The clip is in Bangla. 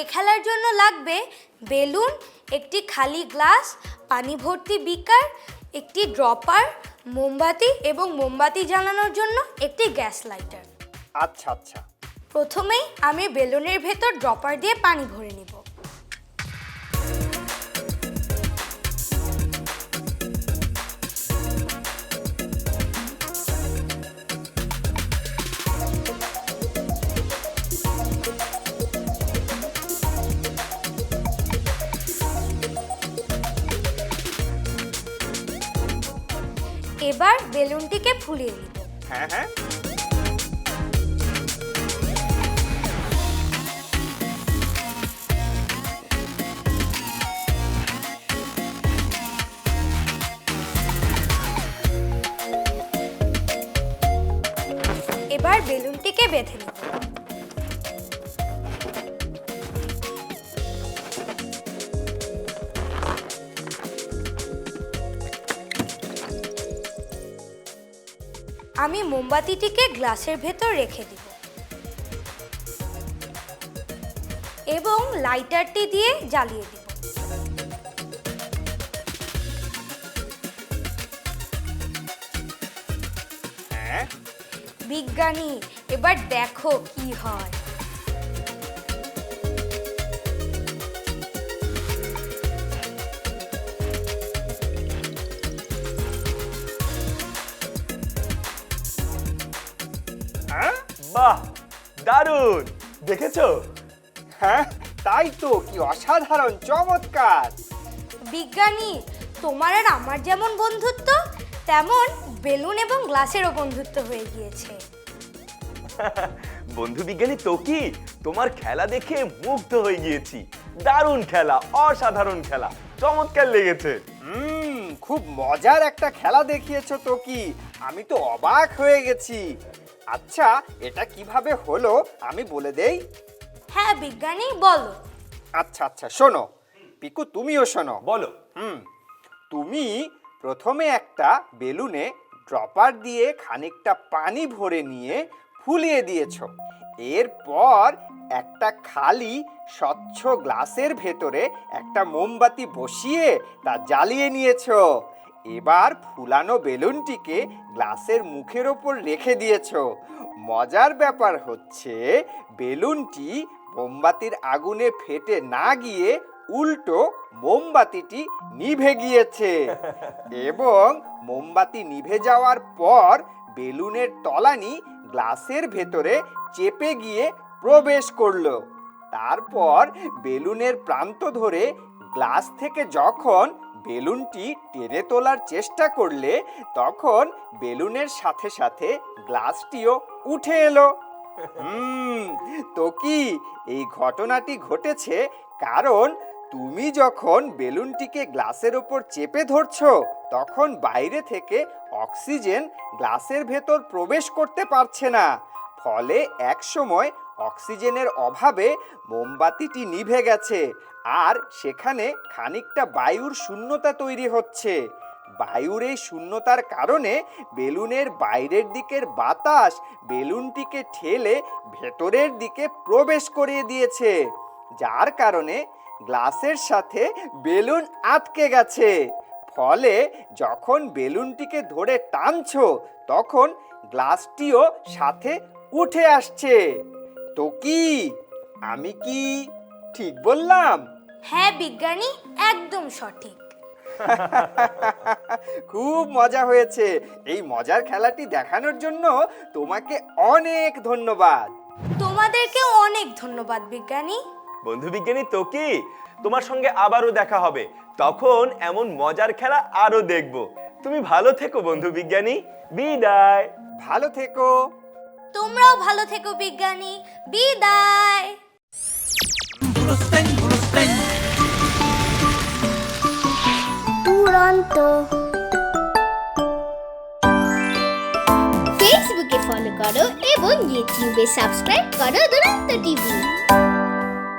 এই খেলার জন্য লাগবে বেলুন, একটি খালি গ্লাস, পানি ভর্তি বিকার, একটি ড্রপার, মোমবাতি এবং মোমবাতি জ্বালানোর জন্য একটি গ্যাস লাইটার। আচ্ছা আচ্ছা। প্রথমেই আমি বেলুনের ভেতর ড্রপার দিয়ে পানি ভরে নিব। এবার বেলুনটিকে ফুলিয়ে নিব। হ্যাঁ হ্যাঁ। এবার বেলুনটিকে বেঁধে নিব। আমি মোমবাতিটিকে গ্লাসের ভেতর রেখে দিব এবং লাইটারটি দিয়ে জ্বালিয়ে দিব। হ্যাঁ। বিজ্ঞানী, এবার দেখো কি হয়। বাহ, দারুণ! দেখেছো? হ্যাঁ তাই তো, কি অসাধারণ, চমৎকার। বিজ্ঞানী, তোমার আর আমার যেমন বন্ধুত্ব, তেমন বেলুন এবং গ্লাসেরও বন্ধুত্ব হয়ে গিয়েছে। বন্ধু বিজ্ঞানী তোকি, তোমার খেলা দেখে মুগ্ধ হয়ে গিয়েছি। দারুণ খেলা, অসাধারণ খেলা, চমৎকার লেগেছে। খুব মজার একটা খেলা দেখিয়েছো তো কি, আমি তো অবাক হয়ে গেছি। আচ্ছা, এটা কিভাবে হলো আমি বলে দেই। হ্যাঁ বিজ্ঞানী, বলো। আচ্ছা আচ্ছা, শোনো পিকু, তুমিও শোনো। বলো। তুমি প্রথমে একটা বেলুনে ড্রপার দিয়ে খানিকটা পানি ভরে নিয়ে ফুলিয়ে দিয়েছো। এরপর একটা খালি স্বচ্ছ গ্লাসের ভেতরে একটা মোমবাতি বসিয়ে তা জ্বালিয়ে নিয়েছো। এবার ফুলানো বেলুনটিকে গ্লাসের মুখের ওপর রেখে দিয়েছো। মজার ব্যাপার হচ্ছে, বেলুনটি মোমবাতির আগুনে ফেটে না গিয়ে উল্টো মোমবাতিটি নিভে গিয়েছে এবং মোমবাতি নিভে যাওয়ার পর বেলুনের তলানি গ্লাসের ভেতরে চেপে গিয়ে প্রবেশ করলো। তারপর বেলুনের প্রান্ত ধরে গ্লাস থেকে যখন বেলুনটি টেনে তোলার চেষ্টা করলে, তখন বেলুনের সাথে সাথে গ্লাসটিও উঠে এলো। তো কি এই ঘটনাটি ঘটেছে কারণ তুমি যখন বেলুনটিকে গ্লাসের উপর চেপে ধরছো, তখন বাইরে থেকে অক্সিজেন গ্লাসের ভেতর প্রবেশ করতে পারছে না। ফলে একসময় অক্সিজেনের অভাবে মোমবাতিটি নিভে গেছে আর সেখানে খানিকটা বায়ুর শূন্যতা তৈরি হচ্ছে। বায়ুর এই শূন্যতার কারণে বেলুনের বাইরের দিকের বাতাস বেলুনটিকে ঠেলে ভেতরের দিকে প্রবেশ করিয়ে দিয়েছে, যার কারণে গ্লাসের সাথে বেলুন আটকে গেছে। ফলে যখন বেলুনটিকে ধরে টানছো, তখন গ্লাসটিও সাথে উঠে আসছে। তো কি আমি কি ঠিক বললাম? হ্যাঁ বিজ্ঞানী, একদম সঠিক। খুব মজা হয়েছে। এই মজার খেলাটি দেখানোর জন্য তোমাকে অনেক ধন্যবাদ। তোমাদেরকেও অনেক ধন্যবাদ বিজ্ঞানী। বন্ধু বিজ্ঞানী তোকি, তোমার সঙ্গে আবারও দেখা হবে, তখন এমন মজার খেলা আরো দেখবো। তুমি ভালো থেকো বন্ধু বিজ্ঞানী, বিদায়। ভালো থেকো। তোমরাও ভালো থেকো বিজ্ঞানী, বিদায়। দুরন্ত। ফেসবুকে ফলো করো এবং ইউটিউবে সাবস্ক্রাইব করো দুরন্ত টিভি।